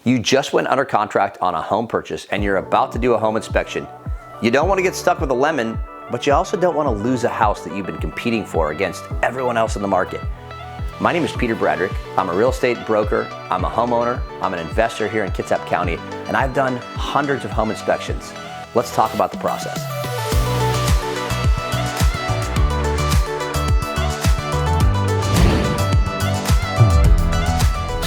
You just went under contract on a home purchase and you're about to do a home inspection. You don't want to get stuck with a lemon, but you also don't want to lose a house that you've been competing for against everyone else in the market. My name is Peter Bradrick. I'm a real estate broker. I'm a homeowner. I'm an investor here in Kitsap County, and I've done hundreds of home inspections. Let's talk about the process.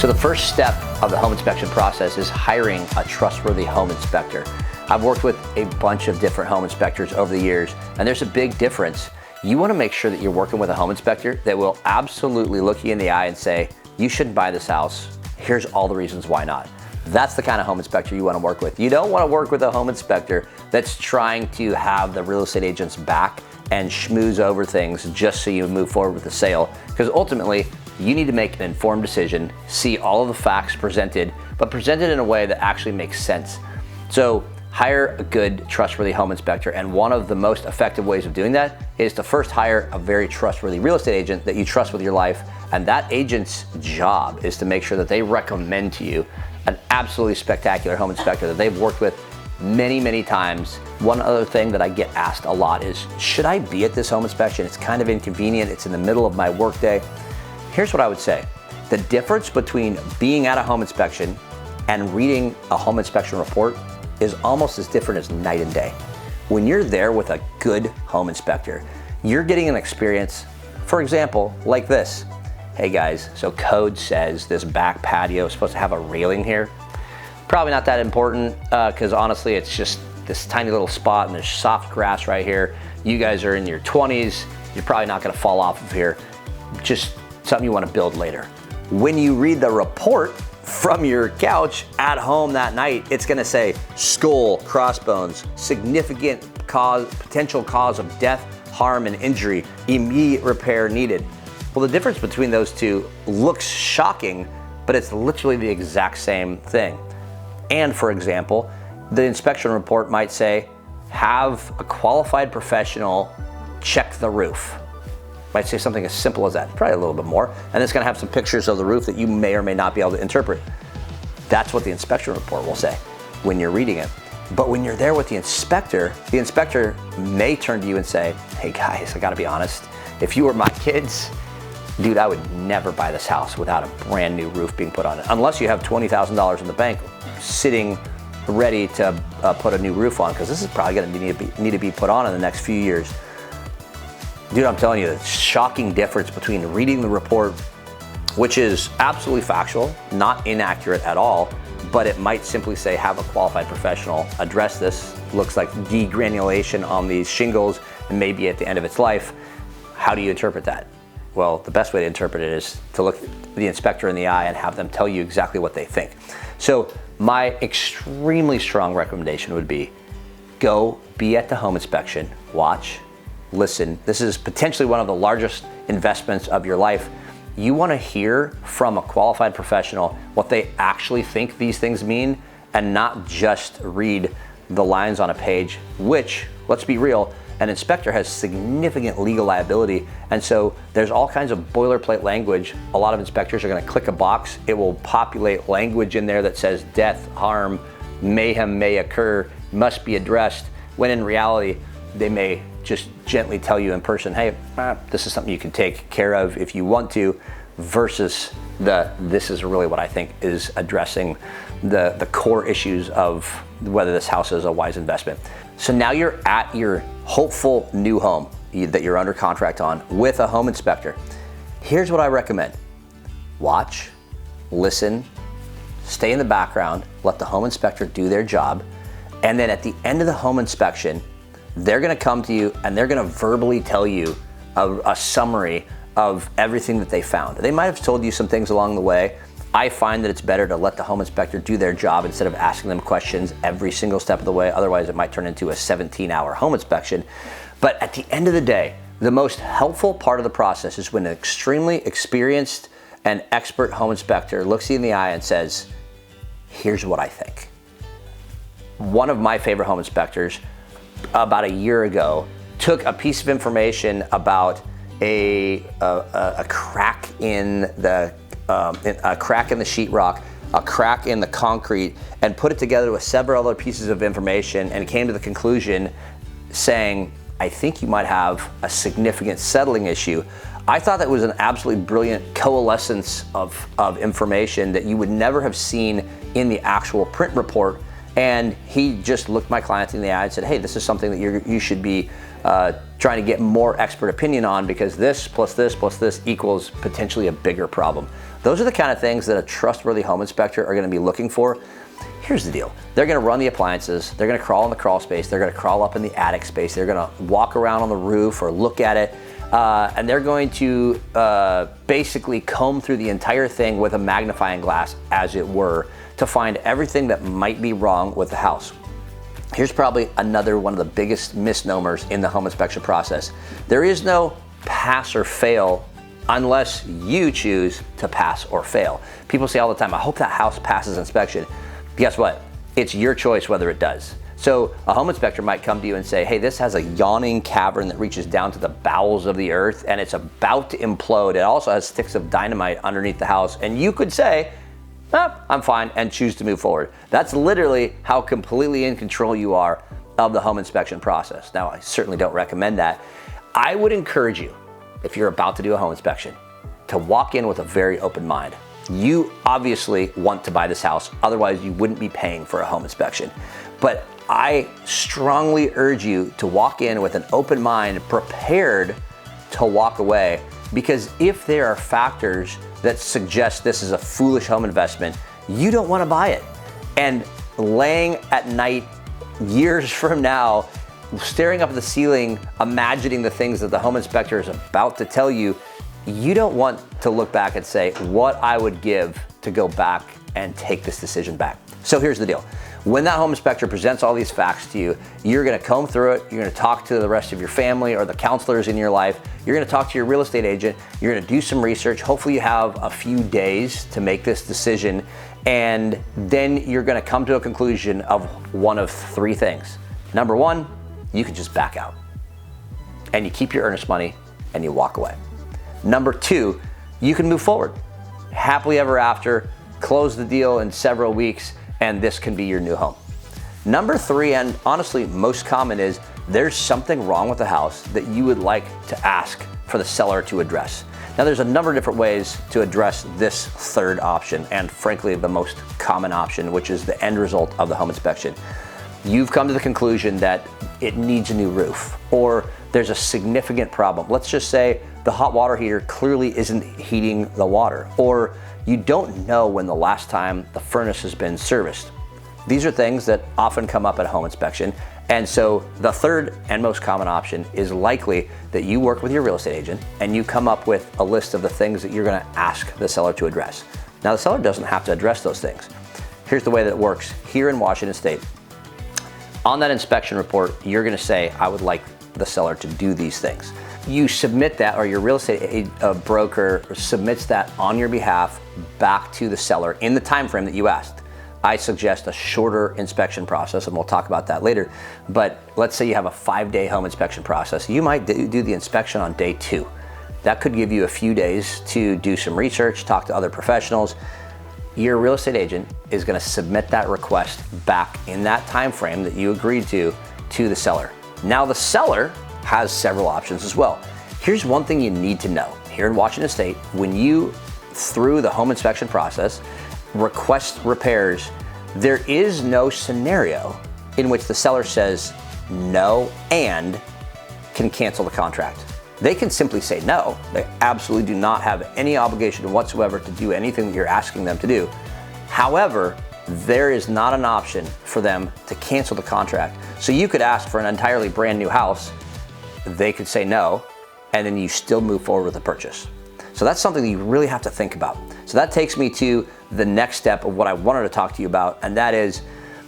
So the first step of the home inspection process is hiring a trustworthy home inspector. I've worked with a bunch of different home inspectors over the years, and there's a big difference. You want to make sure that you're working with a home inspector that will absolutely look you in the eye and say, you shouldn't buy this house. Here's all the reasons why not. That's the kind of home inspector you want to work with. You don't want to work with a home inspector that's trying to have the real estate agent's back and schmooze over things just so you move forward with the sale, because ultimately, you need to make an informed decision, see all of the facts presented, but presented in a way that actually makes sense. So hire a good, trustworthy home inspector, and one of the most effective ways of doing that is to first hire a very trustworthy real estate agent that you trust with your life, and that agent's job is to make sure that they recommend to you an absolutely spectacular home inspector that they've worked with many, many times. One other thing that I get asked a lot is, should I be at this home inspection? It's kind of inconvenient, it's in the middle of my workday. Here's what I would say. The difference between being at a home inspection and reading a home inspection report is almost as different as night and day. When you're there with a good home inspector, you're getting an experience, for example, like this. Hey guys, so code says this back patio is supposed to have a railing here. Probably not that important, because honestly, it's just this tiny little spot and there's soft grass right here. You guys are in your 20s. You're probably not gonna fall off of here. Just something you want to build later. When you read the report from your couch at home that night, it's going to say skull, crossbones, significant potential cause of death, harm, and injury, immediate repair needed. Well, the difference between those two looks shocking, but it's literally the exact same thing. And for example, the inspection report might say, have a qualified professional check the roof. Might say something as simple as that, probably a little bit more. And it's gonna have some pictures of the roof that you may or may not be able to interpret. That's what the inspection report will say when you're reading it. But when you're there with the inspector may turn to you and say, hey guys, I gotta be honest. If you were my kids, dude, I would never buy this house without a brand new roof being put on it. Unless you have $20,000 in the bank sitting ready to put a new roof on, because this is probably gonna need to be put on in the next few years. Dude, I'm telling you, the shocking difference between reading the report, which is absolutely factual, not inaccurate at all, but it might simply say, have a qualified professional address this. Looks like degranulation on these shingles and maybe at the end of its life. How do you interpret that? Well, the best way to interpret it is to look the inspector in the eye and have them tell you exactly what they think. So my extremely strong recommendation would be, go be at the home inspection, watch, listen. This is potentially one of the largest investments of your life. You want to hear from a qualified professional what they actually think these things mean, and not just read the lines on a page, which, let's be real, an inspector has significant legal liability, and so there's all kinds of boilerplate language. A lot of inspectors are going to click a box. It will populate language in there that says death, harm, mayhem may occur, must be addressed, when in reality, they may just gently tell you in person, hey, this is something you can take care of if you want to, versus this is really what I think is addressing the core issues of whether this house is a wise investment. So now you're at your hopeful new home that you're under contract on with a home inspector. Here's what I recommend. Watch, listen, stay in the background, let the home inspector do their job, and then at the end of the home inspection, they're gonna come to you and they're gonna verbally tell you a summary of everything that they found. They might have told you some things along the way. I find that it's better to let the home inspector do their job instead of asking them questions every single step of the way. Otherwise, it might turn into a 17-hour home inspection. But at the end of the day, the most helpful part of the process is when an extremely experienced and expert home inspector looks you in the eye and says, here's what I think. One of my favorite home inspectors about a year ago took a piece of information about a crack in the sheetrock a crack in the concrete and put it together with several other pieces of information and came to the conclusion saying, I think you might have a significant settling issue. I thought that was an absolutely brilliant coalescence of information that you would never have seen in the actual print report. And he just looked my client in the eye and said, hey, this is something that you should be trying to get more expert opinion on, because this plus this plus this equals potentially a bigger problem. Those are the kind of things that a trustworthy home inspector are going to be looking for. Here's the deal. They're going to run the appliances. They're going to crawl in the crawl space. They're going to crawl up in the attic space. They're going to walk around on the roof or look at it. And they're going to basically comb through the entire thing with a magnifying glass, as it were, to find everything that might be wrong with the house. Here's probably another one of the biggest misnomers in the home inspection process. There is no pass or fail unless you choose to pass or fail. People say all the time, I hope that house passes inspection. Guess what? It's your choice whether it does. So a home inspector might come to you and say, hey, this has a yawning cavern that reaches down to the bowels of the earth and it's about to implode. It also has sticks of dynamite underneath the house. And you could say, I'm fine, and choose to move forward. That's literally how completely in control you are of the home inspection process. Now, I certainly don't recommend that. I would encourage you, if you're about to do a home inspection, to walk in with a very open mind. You obviously want to buy this house, otherwise you wouldn't be paying for a home inspection. But I strongly urge you to walk in with an open mind, prepared to walk away, because if there are factors that suggest this is a foolish home investment, you don't want to buy it. And laying at night years from now, staring up at the ceiling, imagining the things that the home inspector is about to tell you, you don't want to look back and say, what I would give to go back and take this decision back. So here's the deal. When that home inspector presents all these facts to you, you're gonna comb through it, you're gonna talk to the rest of your family or the counselors in your life, you're gonna talk to your real estate agent, you're gonna do some research, hopefully you have a few days to make this decision, and then you're gonna come to a conclusion of one of three things. Number one, you can just back out and you keep your earnest money and you walk away. Number two, you can move forward. Happily ever after, close the deal in several weeks, and this can be your new home. Number three, and honestly most common, is there's something wrong with the house that you would like to ask for the seller to address. Now there's a number of different ways to address this third option, and frankly the most common option, which is the end result of the home inspection. You've come to the conclusion that it needs a new roof, or there's a significant problem. Let's just say the hot water heater clearly isn't heating the water, or you don't know when the last time the furnace has been serviced. These are things that often come up at home inspection. And so the third and most common option is likely that you work with your real estate agent and you come up with a list of the things that you're gonna ask the seller to address. Now the seller doesn't have to address those things. Here's the way that it works here in Washington State. On that inspection report, you're gonna say, I would like the seller to do these things. You submit that, or your real estate broker submits that on your behalf back to the seller in the time frame that you asked. I suggest a shorter inspection process, and we'll talk about that later. But let's say you have a 5-day home inspection process. You might do the inspection on day 2. That could give you a few days to do some research, talk to other professionals. Your real estate agent is going to submit that request back in that time frame that you agreed to the seller. Now the seller has several options as well. Here's one thing you need to know. Here in Washington State, when you, through the home inspection process, request repairs, there is no scenario in which the seller says no and can cancel the contract. They can simply say no. They absolutely do not have any obligation whatsoever to do anything that you're asking them to do. However, there is not an option for them to cancel the contract. So you could ask for an entirely brand new house, they could say no, and then you still move forward with the purchase. So that's something that you really have to think about. So that takes me to the next step of what I wanted to talk to you about, and that is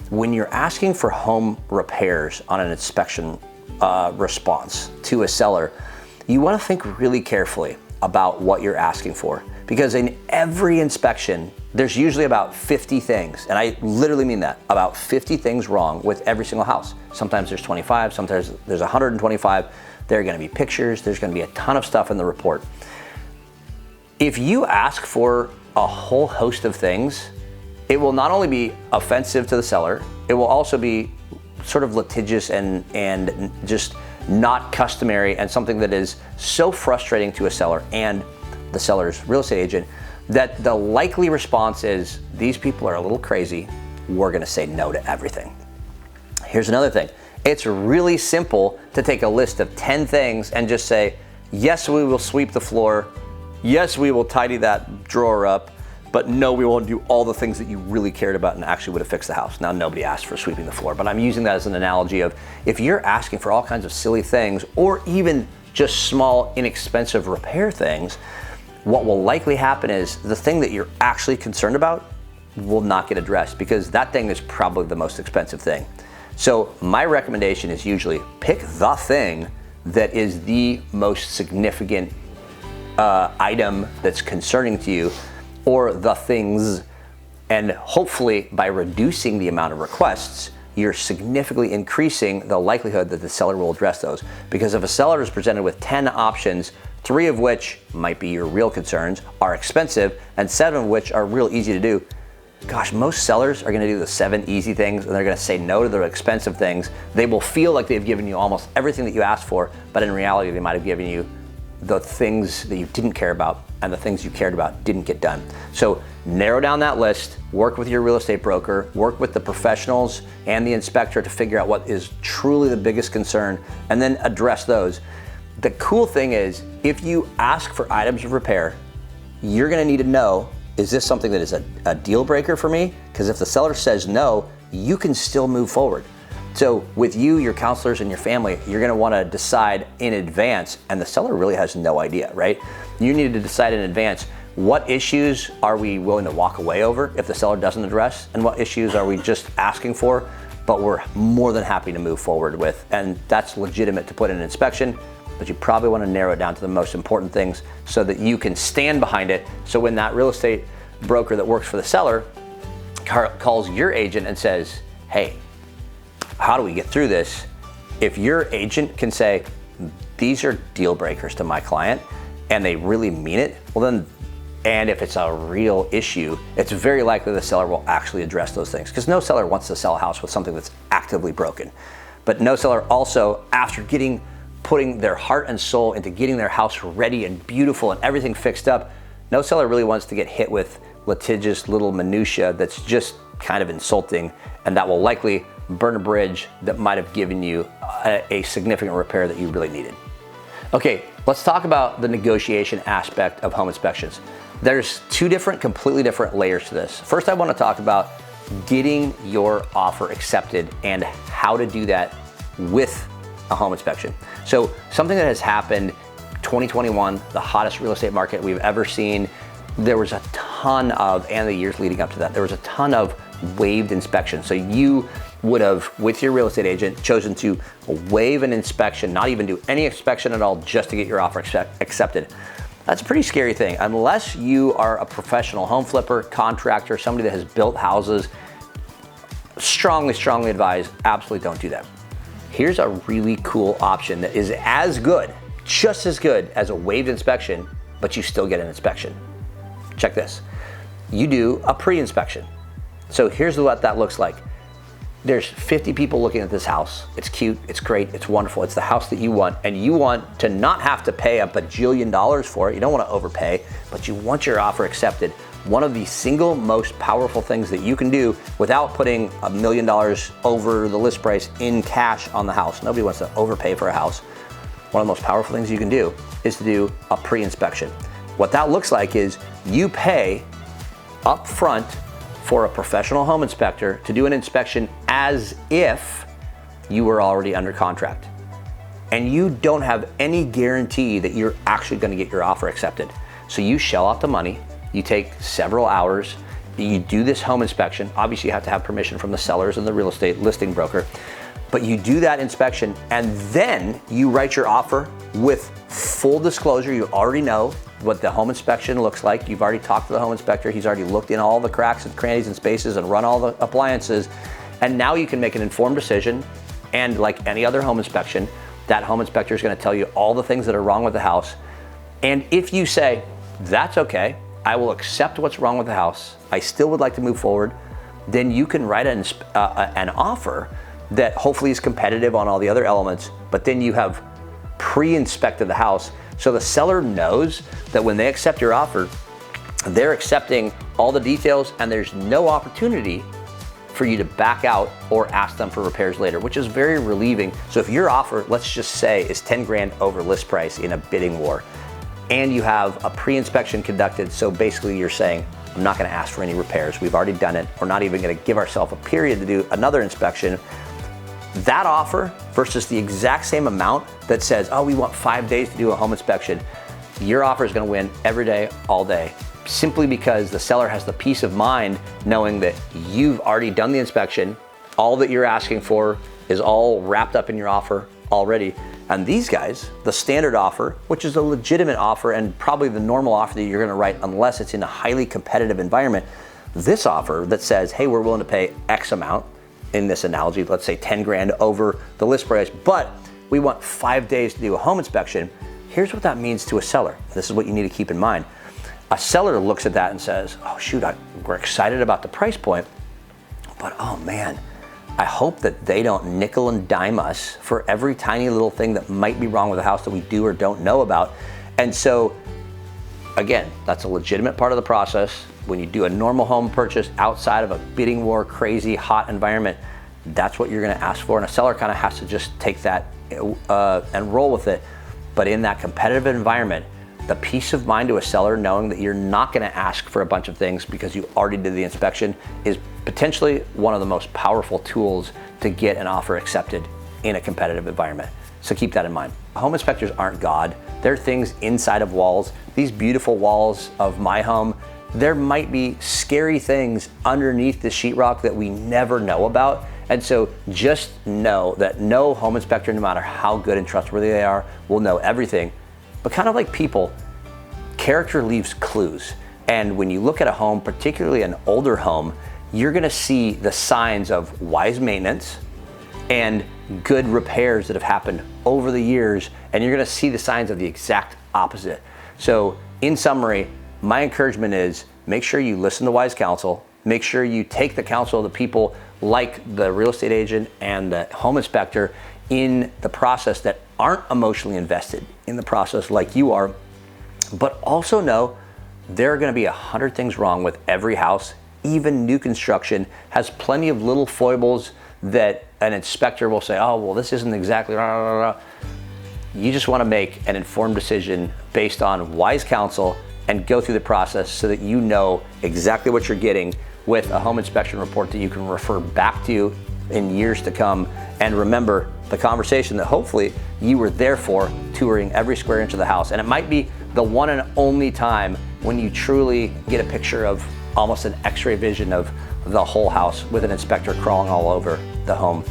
when you're asking for home repairs on an inspection response to a seller, you want to think really carefully about what you're asking for, because in every inspection, there's usually about 50 things, and I literally mean that, about 50 things wrong with every single house. Sometimes there's 25, sometimes there's 125. There are going to be pictures, there's going to be a ton of stuff in the report. If you ask for a whole host of things, it will not only be offensive to the seller, it will also be sort of litigious and just not customary, and something that is so frustrating to a seller and the seller's real estate agent that the likely response is, these people are a little crazy, we're gonna say no to everything. Here's another thing. It's really simple to take a list of 10 things and just say, yes, we will sweep the floor, yes, we will tidy that drawer up, but no, we won't do all the things that you really cared about and actually would have fixed the house. Now, nobody asked for sweeping the floor, but I'm using that as an analogy of, if you're asking for all kinds of silly things, or even just small, inexpensive repair things, what will likely happen is the thing that you're actually concerned about will not get addressed, because that thing is probably the most expensive thing. So my recommendation is usually pick the thing that is the most significant item that's concerning to you, or the things, and hopefully by reducing the amount of requests, you're significantly increasing the likelihood that the seller will address those. Because if a seller is presented with 10 options, 3 of which might be your real concerns, are expensive, and 7 of which are real easy to do, gosh, most sellers are gonna do the 7 easy things, and they're gonna say no to the expensive things. They will feel like they've given you almost everything that you asked for, but in reality, they might have given you the things that you didn't care about, and the things you cared about didn't get done. So narrow down that list, work with your real estate broker, work with the professionals and the inspector to figure out what is truly the biggest concern, and then address those. The cool thing is, if you ask for items of repair, you're gonna need to know, is this something that is a deal breaker for me? Because if the seller says no, you can still move forward. So with you, your counselors, and your family, you're gonna wanna decide in advance, and the seller really has no idea, right? You need to decide in advance, what issues are we willing to walk away over if the seller doesn't address, and what issues are we just asking for, but we're more than happy to move forward with. And that's legitimate to put in an inspection, but you probably wanna narrow it down to the most important things so that you can stand behind it. So when that real estate broker that works for the seller calls your agent and says, hey, how do we get through this? If your agent can say, these are deal breakers to my client, and they really mean it, well then, and if it's a real issue, it's very likely the seller will actually address those things, because no seller wants to sell a house with something that's actively broken. But no seller also, after putting their heart and soul into getting their house ready and beautiful and everything fixed up, no seller really wants to get hit with litigious little minutia that's just kind of insulting, and that will likely burn a bridge that might have given you a significant repair that you really needed. Okay, let's talk about the negotiation aspect of home inspections. There's 2 completely different layers to this. First, I want to talk about getting your offer accepted and how to do that with a home inspection. So something that has happened 2021, the hottest real estate market we've ever seen, there was a ton of, and the years leading up to that, there was a ton of waived inspections. So you would have, with your real estate agent, chosen to waive an inspection, not even do any inspection at all, just to get your offer accepted. That's a pretty scary thing. Unless you are a professional home flipper, contractor, somebody that has built houses, strongly advise, absolutely don't do that. Here's a really cool option that is as good, just as good as a waived inspection, but you still get an inspection. Check this. You do a pre-inspection. So here's what that looks like. There's 50 people looking at this house. It's cute, it's great, it's wonderful. It's the house that you want, and you want to not have to pay a bajillion dollars for it. You don't want to overpay, but you want your offer accepted. One of the single most powerful things that you can do without putting $1 million over the list price in cash on the house. Nobody wants to overpay for a house. One of the most powerful things you can do is to do a pre-inspection. What that looks like is you pay up front for a professional home inspector to do an inspection as if you were already under contract. And you don't have any guarantee that you're actually gonna get your offer accepted. So you shell out the money, you take several hours, you do this home inspection. Obviously you have to have permission from the sellers and the real estate listing broker, but you do that inspection and then you write your offer with full disclosure. You already know what the home inspection looks like. You've already talked to the home inspector. He's already looked in all the cracks and crannies and spaces and run all the appliances. And now you can make an informed decision. And like any other home inspection, that home inspector is going to tell you all the things that are wrong with the house. And if you say, that's okay, I will accept what's wrong with the house. I still would like to move forward. Then you can write an offer that hopefully is competitive on all the other elements, but then you have pre-inspected the house so the seller knows that when they accept your offer, they're accepting all the details and there's no opportunity for you to back out or ask them for repairs later, which is very relieving. So if your offer, let's just say, is 10 grand over list price in a bidding war, and you have a pre-inspection conducted, so basically you're saying, I'm not gonna ask for any repairs, we've already done it, we're not even gonna give ourselves a period to do another inspection. That offer versus the exact same amount that says, oh, we want 5 days to do a home inspection, your offer is gonna win every day, all day, simply because the seller has the peace of mind knowing that you've already done the inspection, all that you're asking for is all wrapped up in your offer already. And these guys, the standard offer, which is a legitimate offer and probably the normal offer that you're gonna write unless it's in a highly competitive environment, this offer that says, hey, we're willing to pay X amount, in this analogy, let's say 10 grand over the list price, but we want 5 days to do a home inspection. Here's what that means to a seller. This is what you need to keep in mind. A seller looks at that and says, oh shoot, we're excited about the price point, but oh man, I hope that they don't nickel and dime us for every tiny little thing that might be wrong with the house that we do or don't know about. And so again, that's a legitimate part of the process. When you do a normal home purchase outside of a bidding war, crazy hot environment, that's what you're gonna ask for. And a seller kind of has to just take that and roll with it. But in that competitive environment, the peace of mind to a seller knowing that you're not gonna ask for a bunch of things because you already did the inspection is potentially one of the most powerful tools to get an offer accepted in a competitive environment. So keep that in mind. Home inspectors aren't God. They're things inside of walls. These beautiful walls of my home, there might be scary things underneath the sheetrock that we never know about. And so just know that no home inspector, no matter how good and trustworthy they are, will know everything. But kind of like people, character leaves clues. And when you look at a home, particularly an older home, you're gonna see the signs of wise maintenance and good repairs that have happened over the years, and you're gonna see the signs of the exact opposite. So in summary, my encouragement is make sure you listen to wise counsel, make sure you take the counsel of the people like the real estate agent and the home inspector in the process that aren't emotionally invested in the process like you are, but also know there are gonna be 100 things wrong with every house. Even new construction has plenty of little foibles that an inspector will say, oh, well, this isn't exactly, rah, rah, rah. You just wanna make an informed decision based on wise counsel and go through the process so that you know exactly what you're getting with a home inspection report that you can refer back to in years to come. And remember the conversation that hopefully you were there for, touring every square inch of the house. And it might be the one and only time when you truly get a picture of almost an x-ray vision of the whole house with an inspector crawling all over the home.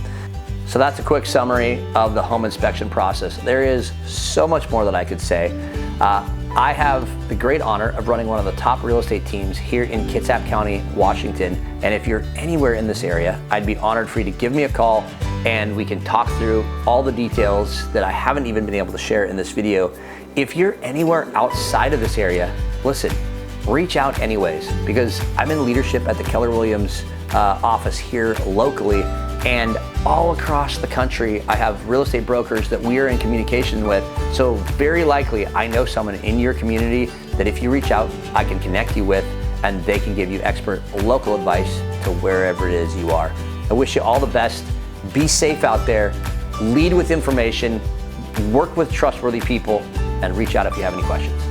So that's a quick summary of the home inspection process. There is so much more that I could say. I have the great honor of running one of the top real estate teams here in Kitsap County, Washington. And if you're anywhere in this area, I'd be honored for you to give me a call and we can talk through all the details that I haven't even been able to share in this video. If you're anywhere outside of this area, listen, reach out anyways, because I'm in leadership at the Keller Williams office here locally, and all across the country, I have real estate brokers that we are in communication with. So very likely, I know someone in your community that if you reach out, I can connect you with, and they can give you expert local advice to wherever it is you are. I wish you all the best. Be safe out there, lead with information, work with trustworthy people, and reach out if you have any questions.